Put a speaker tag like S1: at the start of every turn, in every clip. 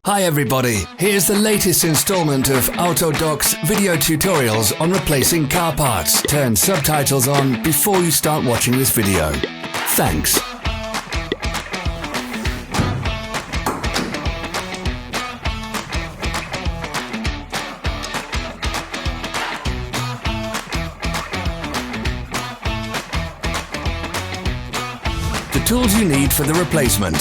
S1: Hi everybody, here's the latest installment of Autodoc's video tutorials on replacing car parts. Turn subtitles on before you start watching this video. Thanks. The tools you need for the replacement.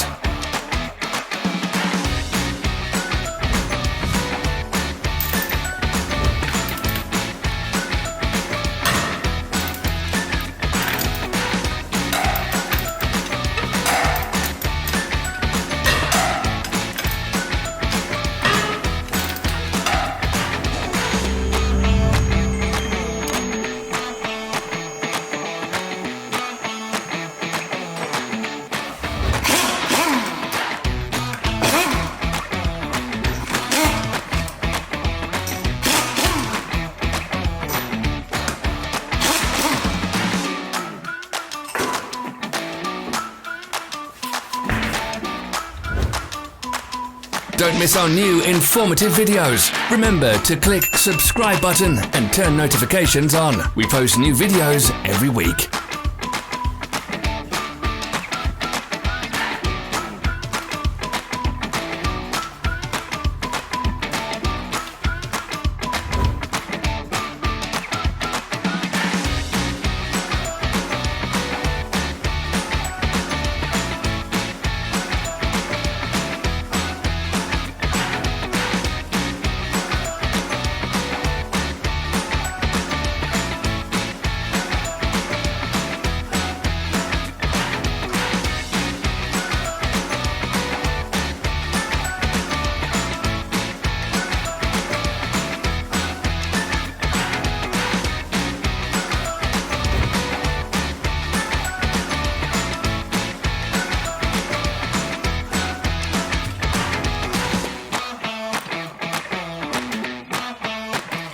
S1: Don't miss our new informative videos. Remember to click subscribe button and turn notifications on. We post new videos every week.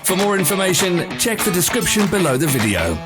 S1: For more information, check the description below the video.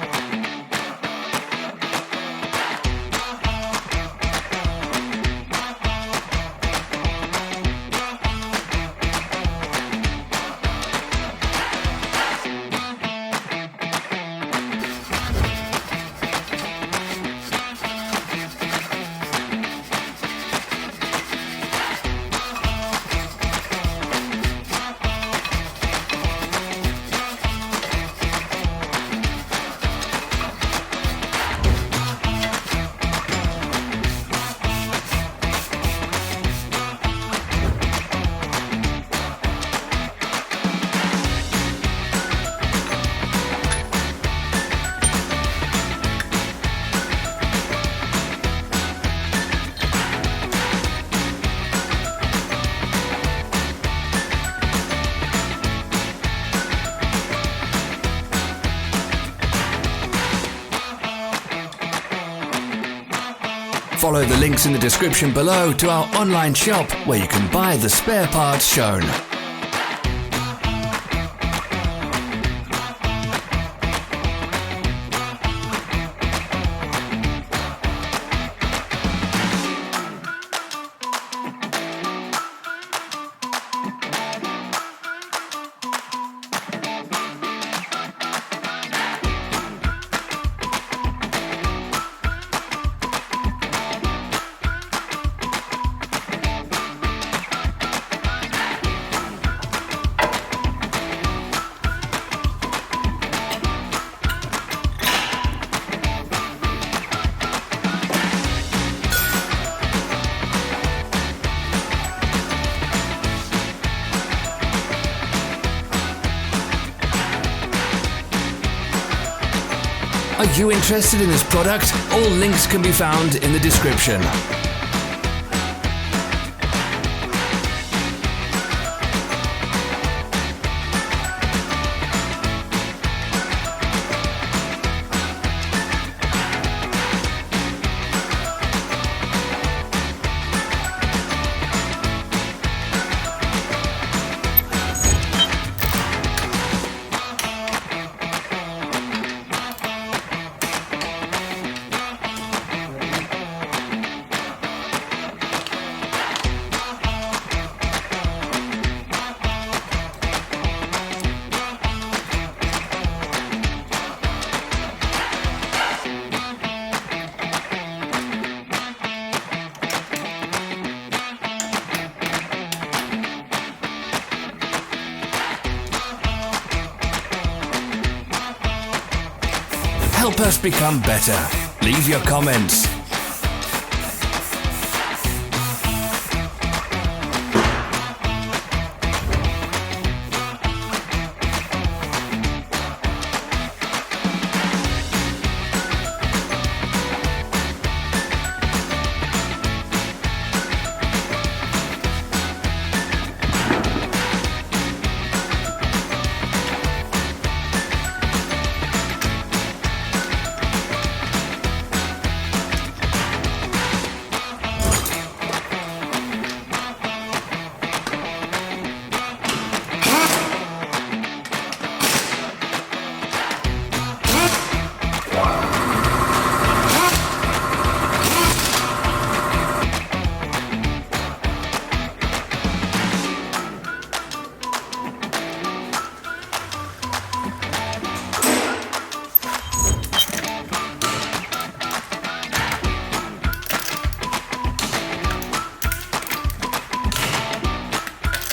S1: Follow the links in the description below to our online shop where you can buy the spare parts shown. Are you interested in this product? All links can be found in the description. Help us become better. Leave your comments.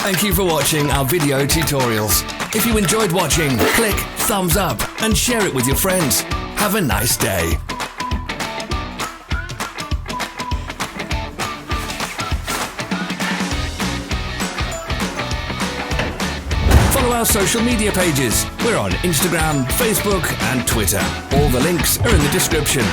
S1: Thank you for watching our video tutorials. If you enjoyed watching, click thumbs up and share it with your friends. Have a nice day. Follow our social media pages. We're on Instagram, Facebook and Twitter. All the links are in the description.